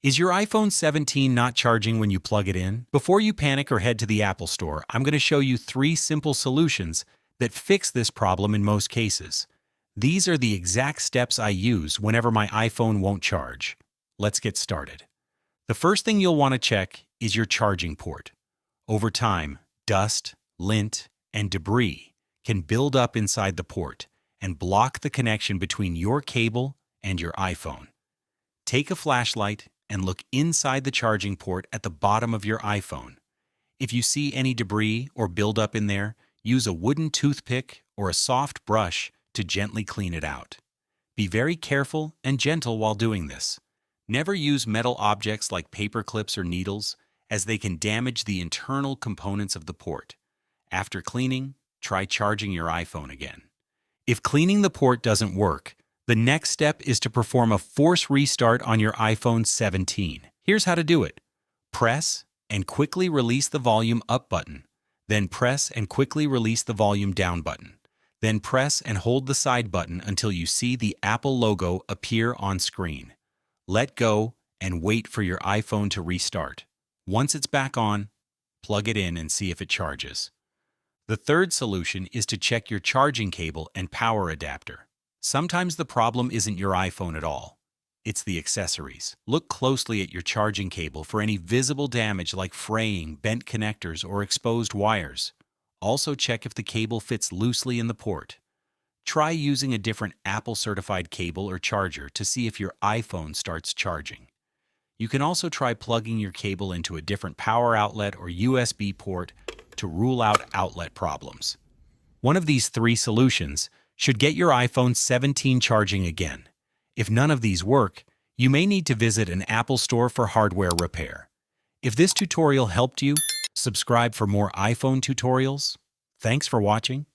Is your iPhone 17 not charging when you plug it in? Before you panic or head to the Apple Store, I'm going to show you 3 simple solutions that fix this problem in most cases. These are the exact steps I use whenever my iPhone won't charge. Let's get started. The first thing you'll want to check is your charging port. Over time, dust, lint, and debris can build up inside the port and block the connection between your cable and your iPhone. Take a flashlight and look inside the charging port at the bottom of your iPhone. If you see any debris or buildup in there, use a wooden toothpick or a soft brush to gently clean it out. Be very careful and gentle while doing this. Never use metal objects like paper clips or needles, as they can damage the internal components of the port. After cleaning, try charging your iPhone again. If cleaning the port doesn't work, the next step is to perform a force restart on your iPhone 17. Here's how to do it. Press and quickly release the volume up button. Then press and quickly release the volume down button. Then press and hold the side button until you see the Apple logo appear on screen. Let go and wait for your iPhone to restart. Once it's back on, plug it in and see if it charges. The third solution is to check your charging cable and power adapter. Sometimes the problem isn't your iPhone at all. It's the accessories. Look closely at your charging cable for any visible damage like fraying, bent connectors, or exposed wires. Also check if the cable fits loosely in the port. Try using a different Apple-certified cable or charger to see if your iPhone starts charging. You can also try plugging your cable into a different power outlet or USB port to rule out outlet problems. One of these 3 solutions should get your iPhone 17 charging again. If none of these work, you may need to visit an Apple Store for hardware repair. If this tutorial helped you, subscribe for more iPhone tutorials. Thanks for watching.